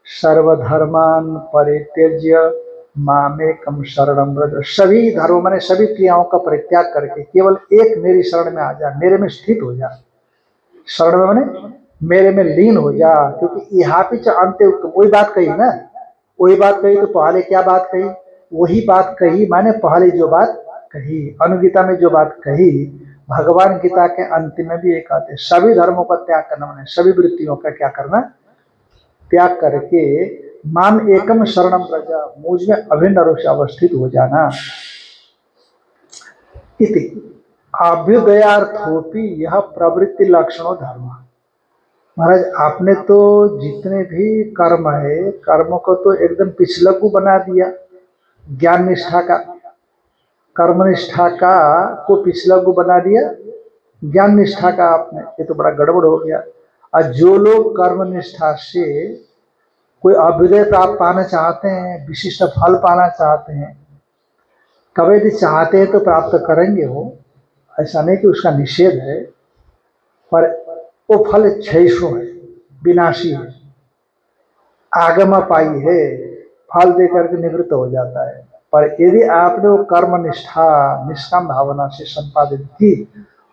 सर्वधर्मान परित्यज्य मामेकम शरणम व्रज। सभी धर्मों मैंने सभी क्रियाओं का परित्याग करके केवल एक मेरी शरण में आ जा, मेरे में स्थित हो जा। शरण में मैंने मेरे में लीन हो जा, क्योंकि यहाँ पे अंत वही बात कही ना, वही बात कही। तो पहले क्या बात कही? वही बात कही मैंने पहले जो बात कही अनुगीता में जो बात कही, भगवान गीता के अंतिम में भी एक आते, सभी धर्मों का त्याग करना, मैंने सभी वृत्तियों का क्या करना, त्याग करके माम एकम शरणम प्रजा, मुझ में अभिन्न रूप से अवस्थित हो जाना। इति अभ्युदयार्थोपि यह प्रवृत्ति लक्षणों धर्म। महाराज आपने तो जितने भी कर्म है, कर्मों को तो एकदम पिछलग्गू बना दिया। ज्ञान निष्ठा का, कर्म निष्ठा का को पिछलग्गू बना दिया ज्ञान निष्ठा का आपने, ये तो बड़ा गड़बड़ हो गया। और जो लोग कर्म निष्ठा से कोई अभ्युदय प्राप्त पाना चाहते हैं, विशिष्ट फल पाना चाहते हैं, कभी यदि चाहते हैं तो प्राप्त करेंगे वो, ऐसा नहीं कि उसका निषेध है, पर वो फल क्षयिष्णु है, विनाशी है, आगम पाई है, फल देकर के निवृत्त हो जाता है। पर यदि आपने वो कर्म निष्ठा निष्काम भावना से संपादित की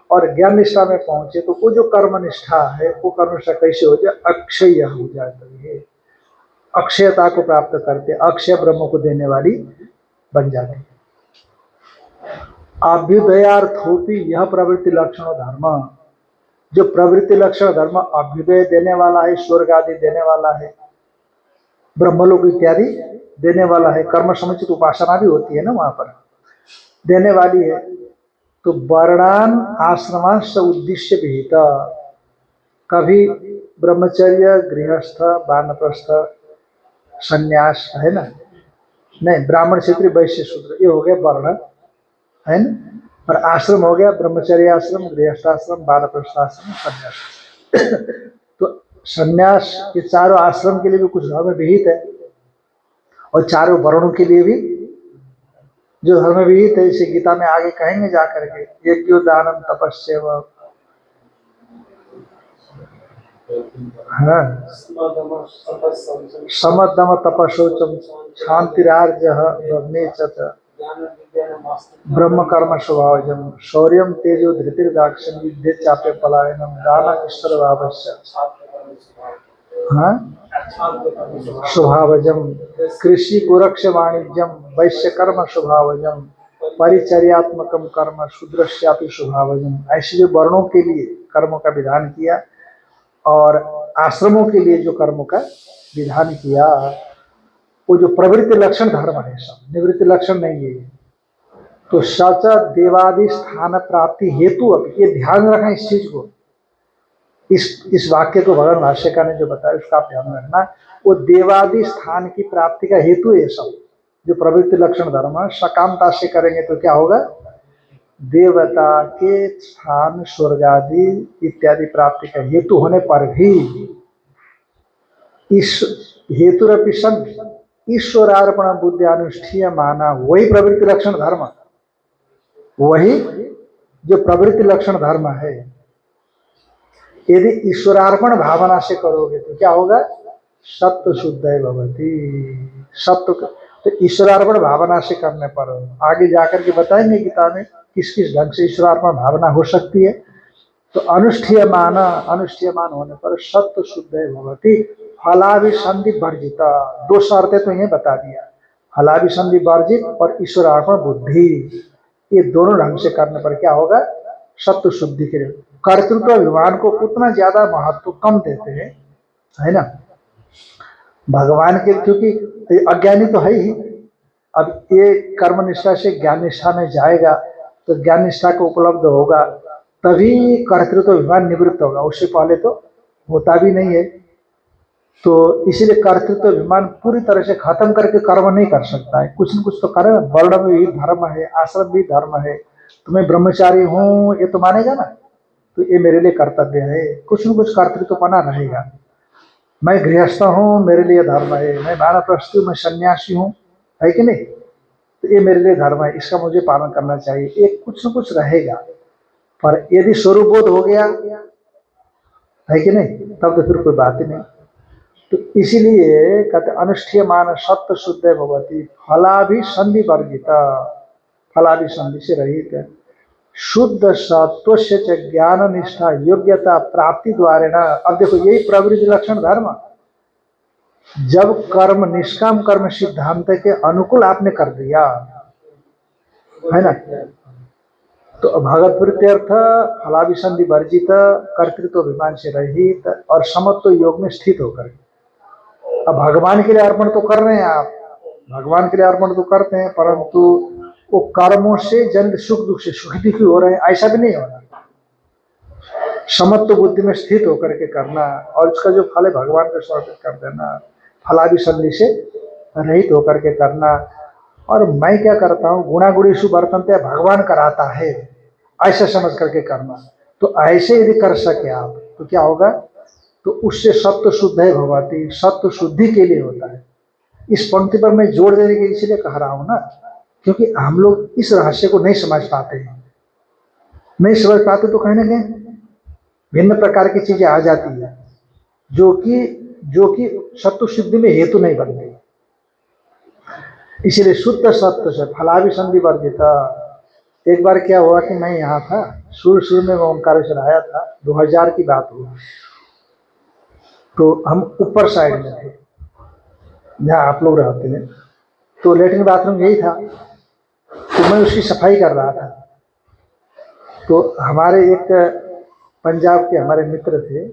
और ज्ञान निष्ठा में पहुंचे, तो वो जो कर्म निष्ठा है वो कर्म निष्ठा कैसे हो जाए? अक्षय हो जाता है, अक्षयता को प्राप्त करते, अक्षय ब्रह्म को देने वाली बन जाती है। अभ्युदयार्थोपि यह प्रवृत्ति लक्षण धर्म, जो प्रवृत्ति लक्षण धर्म अभ्युदय देने वाला है, स्वर्ग आदि देने वाला है, ब्रह्मलोक इत्यादि देने वाला है, कर्म समुचित उपासना भी होती है ना वहां पर, देने वाली है। तो वर्णान आश्रमांश उद्देश्य विहित, कभी ब्रह्मचर्य, गृहस्थ, वानप्रस्थ, संन्यास है ना, नहीं ब्राह्मण, क्षत्रिय, वैश्य, शूद्र, ये हो गया वर्ण है ना। और आश्रम हो गया ब्रह्मचर्य आश्रम, गृहस्थाश्रम, वानप्रस्थाश्रम, संन्यास। तो संन्यास ये चारों आश्रम के लिए भी कुछ धर्म विहित है, और चारों वर्णों के लिए भी जो धर्म विहित है, इसे गीता में आगे कहेंगे जाकर के, यज्ञो दानम तपस्या, समदम तपशोचम शांतिरार्जः ब्रह्मेचत ब्रह्म कर्म स्वभावजम शौर्यम तेजो धृतिर्दाक्षिण्यम युद्धे चाप्य पलायनम दान ईश्वर भावस्य स्वभावजम कृषि गोरक्ष वाणिज्यम वैश्य कर्म स्वभावजम परिचर्यात्मकम कर्म शूद्रस्यापि स्वभावजम। ऐसे जो वर्णों के लिए कर्मों का विधान किया और आश्रमों के लिए जो कर्मों का विधान किया, वो जो प्रवृत्ति लक्षण धर्म है, सब निवृत्ति लक्षण नहीं है। तो सच देवादि स्थान प्राप्ति हेतु, अब ये ध्यान रखना इस चीज को, इस वाक्य को भगवान भाष्यकार ने जो बताया उसका आप ध्यान रखना। वो देवादि स्थान की प्राप्ति का हेतु है सब, जो प्रवृत्ति लक्षण धर्म सकामता से करेंगे तो क्या होगा? देवता के स्थान, स्वर्ग आदि इत्यादि प्राप्ति का हेतु होने पर भी इस हेतुरपि सन ईश्वरार्पण बुद्धि अनुष्ठीय माना, वही प्रवृत्ति लक्षण धर्म, वही जो प्रवृत्ति लक्षण धर्म है, यदि ईश्वरार्पण भावना से करोगे तो क्या होगा? सत्व शुद्ध भवती। सत्व तो ईश्वरार्पण भावना से करने पर, आगे जाकर के बताएंगे गीता में किस किस ढंग से ईश्वरार्पण भावना हो सकती है। तो अनुष्ठीयमान होने पर सत्व शुद्ध भवती फलाभिसंधि वर्जिता, दो शर्तें तो इन्हें बता दिया, फलाभिसंधि वर्जित और ईश्वरार्पण बुद्धि, ये दोनों ढंग से करने पर क्या होगा? सत्व शुद्धि के लिए कर्तृत्व अभिमान को उतना ज्यादा महत्व कम देते हैं, है ना, भगवान के, क्योंकि अज्ञानी तो है ही। अब ये कर्म निष्ठा से ज्ञान निष्ठा में जाएगा तो ज्ञान निष्ठा को उपलब्ध होगा, तभी कर्तृत्व अभिमान निवृत्त होगा, उससे पहले तो होता भी नहीं है। तो इसीलिए कर्तृत्व अभिमान पूरी तरह से खत्म करके कर्म नहीं कर सकता है, कुछ न कुछ तो करे। वर्ण में भी धर्म है, आश्रम भी धर्म है, तो मैं ब्रह्मचारी हूँ ये तो मानेगा ना, तो ये मेरे लिए कर्तव्य है, कुछ न कुछ कर्तृत्व बना रहेगा। मैं गृहस्थ हूँ, मेरे लिए धर्म है, मैं वानप्रस्थ हूँ, मैं सन्यासी हूँ, है कि नहीं, तो ये मेरे लिए धर्म है, इसका मुझे पालन करना चाहिए, एक कुछ न कुछ रहेगा। पर यदि स्वरूप बोध हो गया, है कि नहीं, तब तो फिर कोई बात ही नहीं। तो इसीलिए कहते अनुष्ठीयमान सत्व शुद्ध भगवती फलाभिसंधि वर्जिता, फलाभिसंधि से रहित है, शुद्ध सत्व से ज्ञान निष्ठा योग्यता प्राप्ति द्वारा ना। अब देखो यही प्रवृत्ति लक्षण धर्म, जब कर्म निष्काम कर्म सिद्धांत के अनुकूल आपने कर दिया है ना, तो भगवत प्रीत्यर्थ फलाभिसंधि वर्जित कर्तृत्व अभिमान से रहित और समत्व योग में स्थित होकर, अब भगवान के लिए अर्पण तो कर रहे हैं आप, भगवान के लिए अर्पण तो करते हैं, परंतु वो कर्मों से जन्म सुख दुख से सुख दुखी हो रहे हैं, ऐसा भी नहीं होना। समत्व बुद्धि में स्थित होकर के करना और उसका जो फल है भगवान को समर्पित कर देना, फलाभिसंधि से रहित होकर के करना। और मैं क्या करता हूँ, गुणागुणेषु वर्तन्ते, भगवान कराता है ऐसा समझ करके करना। तो ऐसे यदि कर सके आप तो क्या होगा, तो उससे सत्व शुद्ध है भगवती, सत्व शुद्धि के लिए होता है। इस पंक्ति पर मैं जोड़ देने के इसलिए कह रहा हूं ना, क्योंकि हम लोग इस रहस्य को नहीं समझ पाते हैं, नहीं समझ पाते तो कहीं ना कहीं भिन्न प्रकार की चीजें आ जाती है जो कि सत्व शुद्धि में हेतु नहीं बनती। इसीलिए शुद्ध सत्व से फलाभिसंधि वर्जिता। एक बार क्या हुआ कि मैं यहाँ था, शुरू में मैं ओंकारेश्वर आया था, 2000 की बात हुई, तो हम ऊपर साइड में थे जहाँ आप लोग रहते हैं, तो लेटरिन बाथरूम यही था, तो मैं उसकी सफाई कर रहा था। तो हमारे एक पंजाब के हमारे मित्र थे,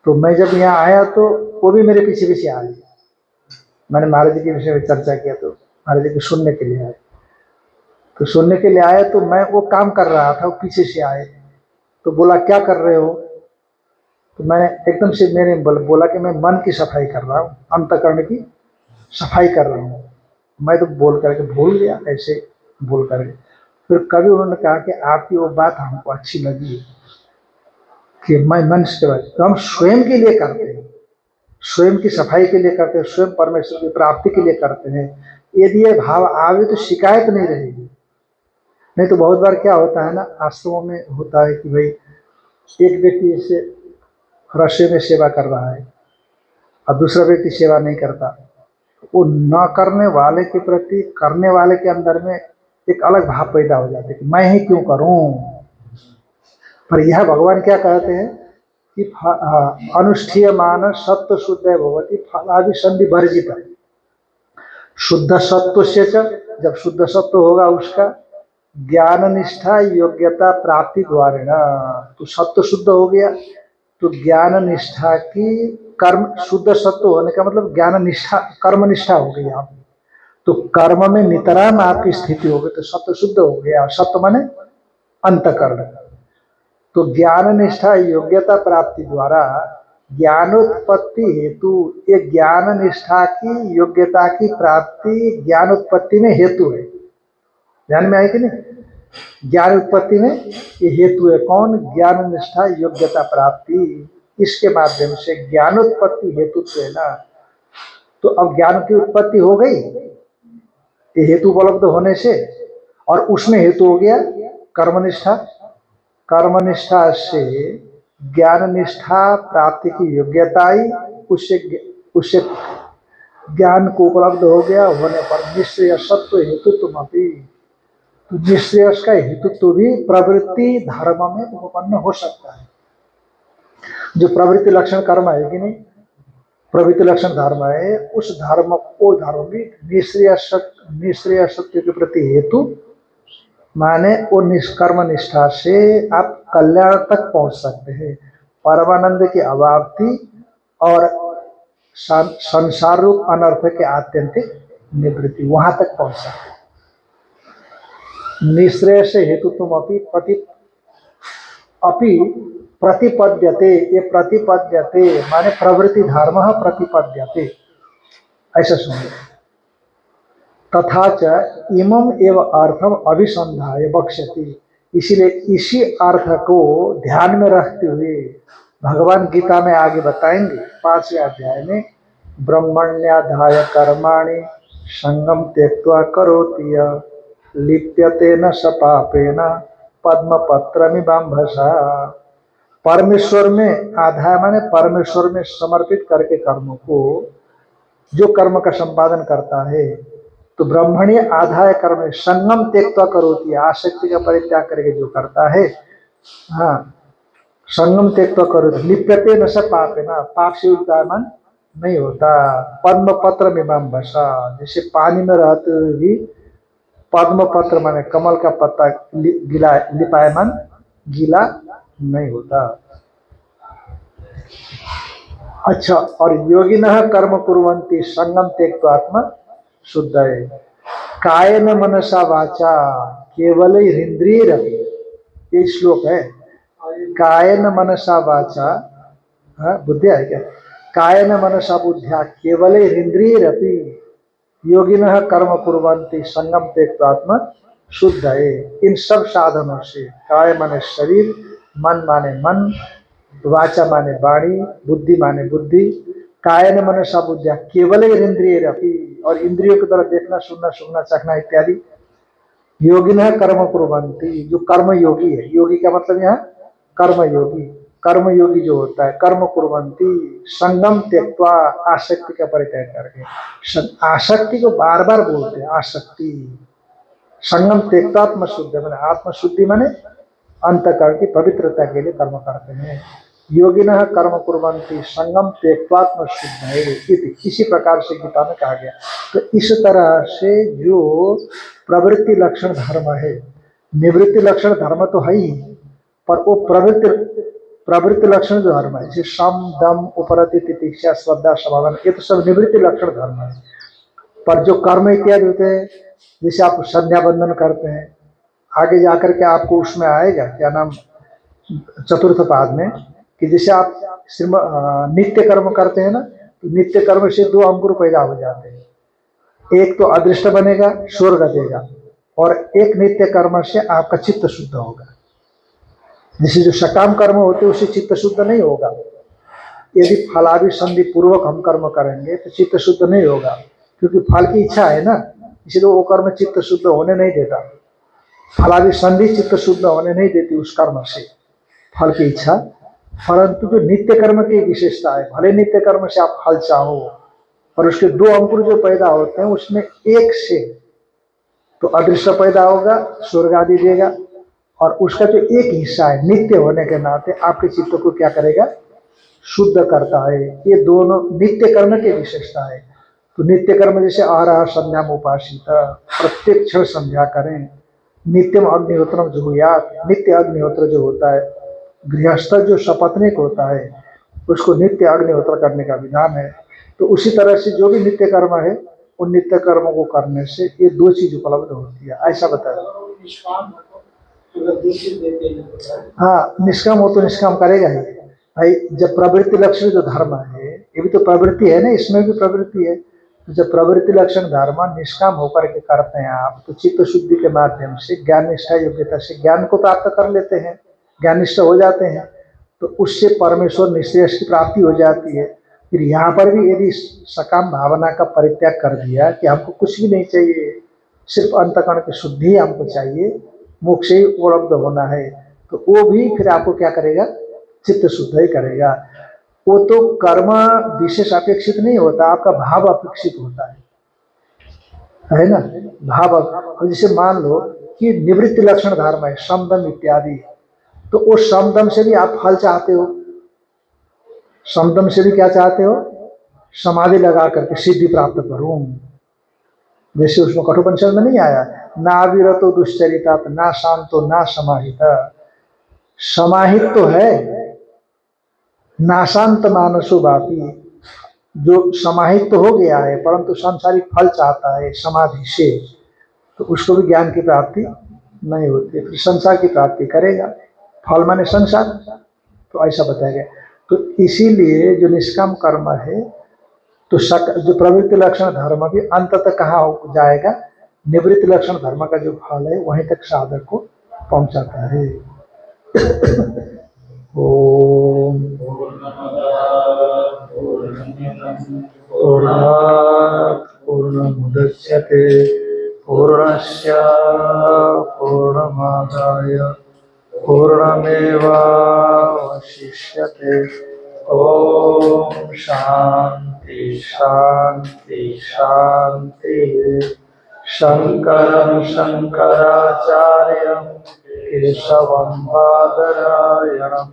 तो मैं जब यहाँ आया तो वो भी मेरे पीछे पीछे आए। मैंने महाराज जी के विषय में चर्चा किया तो महाराज जी को सुनने के लिए आए, तो सुनने के लिए आए तो मैं वो काम कर रहा था, वो पीछे से आए तो बोला क्या कर रहे हो, तो मैंने एकदम से मैंने बोला कि मैं मन की सफाई कर रहा हूँ, अंतःकरण की सफाई कर रहा हूँ। मैं तो बोल करके भूल गया, ऐसे बोल करके। फिर कभी उन्होंने कहा कि आपकी वो बात हमको अच्छी लगी कि मैं मन से, तो हम स्वयं के लिए करते हैं, स्वयं की सफाई के लिए करते हैं, स्वयं परमेश्वर की प्राप्ति के लिए करते हैं। यदि ये भाव आवे तो शिकायत नहीं रहेगी। नहीं तो बहुत बार क्या होता है ना, आश्रमों में होता है कि भाई एक व्यक्ति जैसे रसोई में सेवा कर रहा है और दूसरा व्यक्ति सेवा नहीं करता, वो न करने वाले के प्रति करने वाले के अंदर में एक अलग भाव पैदा हो जाता है कि मैं ही क्यों करूं। पर यह भगवान क्या कहते हैं कि अनुष्ठीयमान सत्व शुद्ध भगवती फलाभिसंधि वर्जित। शुद्ध सत्व से जब शुद्ध सत्व होगा उसका ज्ञान निष्ठा योग्यता प्राप्ति द्वारा, तो सत्व शुद्ध हो गया तो ज्ञान निष्ठा की कर्म, शुद्ध सत्व होने का मतलब ज्ञान निष्ठा कर्म निष्ठा हो गई आप, तो कर्म में नितराम आपकी स्थिति हो गई तो सत्व शुद्ध हो गया। सत्व माने अंतःकरण। तो ज्ञान निष्ठा योग्यता प्राप्ति द्वारा ज्ञानोत्पत्ति हेतु, ये ज्ञान निष्ठा की योग्यता की प्राप्ति ज्ञान उत्पत्ति में हेतु है। ध्यान में आए कि नहीं, ज्ञान उत्पत्ति में ये हेतु है कौन, ज्ञान निष्ठा योग्यता प्राप्ति, इसके माध्यम से ज्ञानोत्पत्ति हेतु है ना। तो अब ज्ञान की उत्पत्ति हो गई ये हेतु उपलब्ध होने से, और उसमें हेतु हो गया कर्मनिष्ठा, कर्मनिष्ठा से ज्ञान निष्ठा प्राप्ति की योग्यता आई, उससे ज्ञान को उपलब्ध हो गया होने पर निश्चय सत्व हेतुत्व अपनी, तो निश्रेयस का हेतुत्व भी प्रवृत्ति धर्म में उपपन्न हो सकता है। जो प्रवृत्ति लक्षण कर्म है कि नहीं, प्रवृत्ति लक्षण धर्म है, उस धर्म को धर्म भी निश्रेय सत्य के प्रति हेतु माने वो निष्कर्म निष्ठा से आप कल्याण तक पहुंच सकते हैं, परमानंद की अवाप्ति और संसार रूप अनर्थ के आत्यंतिक निवृत्ति, वहां तक पहुंच सकते हैं। निश्रेय से हेतु तुम अपि प्रतिपद्यते, ये प्रतिपद्यते माने प्रवृत्ति धर्म प्रतिपद्यते, ऐसा सुनिए। तथा च इमम एव अर्थम अभिसंधाय बक्ष्यति, इसीलिए इसी अर्थ को ध्यान में रखते हुए भगवान गीता में आगे बताएंगे 5वें अध्याय में, ब्रह्मण्याधाय कर्माणि संगम त्यक्त्वा करोति लिप्यते न स पापेन पद्मपत्रमिवाम्भसा। परमेश्वर में आधा माने परमेश्वर में समर्पित करके कर्मों को जो कर्म का संपादन करता है, तो ब्रह्मणी आधाय कर्म संगम त्यक्त्वा करोति, आसक्ति का परित्याग करके जो करता है, हाँ, संगम त्यक्त्वा करोति लिप्यते न स पापे, ना पाप से उल्टायमान नहीं होता। पद्म पत्र में बसा, जैसे पानी में रहते हुए भी पद्म पत्र माने कमल का पत्ता गीला लिपायमान गीला नहीं होता। अच्छा, और योगिनः कर्म कुर्वन्ति संगम त्यक्त्वा आत्मा शुद्धये कायेन मनसा वाचा केवल इंद्रियरपि, ये श्लोक है। कायेन मनसा वाचा, बुद्धि है क्या, कायेन मनसा बुद्ध्या केवल इंद्रियरपि योगिनः कर्म कुर्वन्ति संगम त्यक्त्वा आत्मा शुद्धये। इन सब साधनों से, काय माने शरीर, मन माने मन, वाचा माने वाणी, बुद्धि माने बुद्धि, कायन मनसा बुद्धिया केवल इंद्रियरपि, और इंद्रियों की तरफ देखना, सुनना, सूंघना, चखना इत्यादि, योगिनः कर्म कुर्वन्ति, जो कर्म योगी है, योगी का मतलब यहाँ कर्म योगी, कर्म योगी जो होता है, कर्म कुर्वन्ति संगम त्यक्त्वा, आसक्ति का परित्याग करके, आसक्ति को बार बार बोलते हैं, आसक्ति, संगम त्यक्त्वा आत्मशुद्ध माने आत्मशुद्धि माने अंतःकरण की पवित्रता के लिए कर्म करते हैं। योगिनः कर्म कुर्वन्ति संगम त्यक्त्वा आत्मशुद्धये इति, इसी प्रकार से गीता में कहा गया। तो इस तरह से जो प्रवृत्ति लक्षण धर्म है, निवृत्ति लक्षण धर्म तो है ही, पर वो प्रवृत्ति लक्षण जो धर्म है, जैसे सम दम उपरति तितिक्षा श्रद्धा समाधान, ये तो सब निवृत्ति लक्षण धर्म है। पर जो कर्म इत्यादि होते हैं, जैसे आप संध्या बंदन करते हैं, आगे जाकर के आपको उसमें आएगा क्या नाम, चतुर्थ पाद में, कि जैसे आप नित्य कर्म करते हैं ना, तो नित्य कर्म से दो अंकुर पैदा हो जाते हैं, एक तो अदृष्ट बनेगा, स्वर्ग देगा, और एक नित्य कर्म से आपका चित्त शुद्ध होगा। जैसे जो सकाम कर्म होते हैं उससे चित्त शुद्ध नहीं होगा। यदि फलादि संधि पूर्वक हम कर्म करेंगे तो चित्त शुद्ध नहीं होगा, क्योंकि फल की इच्छा है ना, इसलिए वो कर्म चित्त शुद्ध होने नहीं देता। फलादि संधि चित्त शुद्ध होने नहीं देती उस कर्म से, फल की इच्छा। परंतु जो नित्य कर्म की विशेषता है, भले नित्य कर्म से आप फल चाहो, और उसके दो अंकुर जो पैदा होते हैं, उसमें एक से तो अदृश्य पैदा होगा, स्वर्ग आदि देगा, और उसका जो एक हिस्सा है नित्य होने के नाते आपके चित्त को क्या करेगा, शुद्ध करता है। ये दोनों नित्य कर्म की विशेषता है। तो नित्य कर्म जैसे आहार संध्या उपासिता, प्रत्येक क्षण संध्या करें, नित्यम अग्निहोत्रम जुहुयात, नित्य अग्निहोत्र जो होता है, गृहस्थ जो सपत्नीक होता है उसको नित्य अग्निहोत्र करने का विधान है। तो उसी तरह से जो भी नित्य कर्म है, उन नित्य कर्मों को करने से ये दो चीज उपलब्ध होती है, ऐसा बताया। हाँ, निष्काम हो तो निष्काम करेगा ही भाई। जब प्रवृत्ति लक्षण जो धर्म है, ये भी तो प्रवृत्ति है ना, इसमें भी प्रवृत्ति है। तो जब प्रवृत्ति लक्षण धर्म निष्काम होकर के करते हैं आप, तो चित्त शुद्धि के माध्यम से ज्ञान निष्ठा योग्यता से ज्ञान को प्राप्त कर लेते हैं, ज्ञान निष्ठा हो जाते हैं, तो उससे परमेश्वर निश्रेयस की प्राप्ति हो जाती है। फिर यहाँ पर भी यदि सकाम भावना का परित्याग कर दिया कि हमको कुछ भी नहीं चाहिए, सिर्फ अंतःकरण की शुद्धि हमको चाहिए, मोक्ष ही उपलब्ध होना है, तो वो भी फिर आपको क्या करेगा, चित्त शुद्ध ही करेगा। वो तो कर्म विशेष अपेक्षित नहीं होता, आपका भाव अपेक्षित होता है ना, भाव। जैसे मान लो कि निवृत्ति लक्षण धर्म है, समदम इत्यादि, तो वो समदम से भी आप फल चाहते हो, समदम से भी क्या चाहते हो, समाधि लगा करके सिद्धि प्राप्त करूं। जैसे उसमें कठोपनिषद में नहीं आया, ना विरतो दुश्चरिता, ना शांतो ना समाहित, समाहित तो है, नाशांत मानसो बापी, जो समाहित तो हो गया है परंतु सांसारिक फल चाहता है समाधि से, तो उसको भी ज्ञान की प्राप्ति नहीं होती, फिर संसार की प्राप्ति करेगा। फल माने संसार, तो ऐसा बताया गया। तो इसीलिए जो निष्काम कर्म है, तो जो प्रवृत्ति लक्षण धर्म भी अंततः कहाँ हो जाएगा, निवृत्ति लक्षण धर्म का जो फल है वहीं तक साधक को पहुंचाता है। ओम पूर्णात् पूर्णमुदच्यते पूर्णस्य पूर्णमादाय पूर्णमेवावशिष्यते। वशिष्यते। ओम शांति शांति शांति। शंकरं शंकराचार्यं केशवं बादरायणं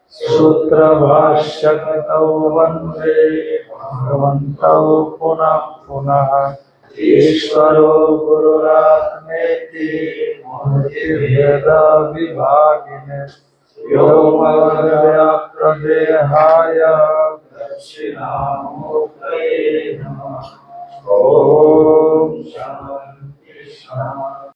सूत्रभाष्यकृतौ वन्दे भगवन्तौ पुनः पुनः। ईश्वरो गुरुरात्मेति मूर्तिभेदविभागिने व्योमवद्व्याप्तदेहाय दक्षिणामूर्तये नमः। ओम शांति शांति।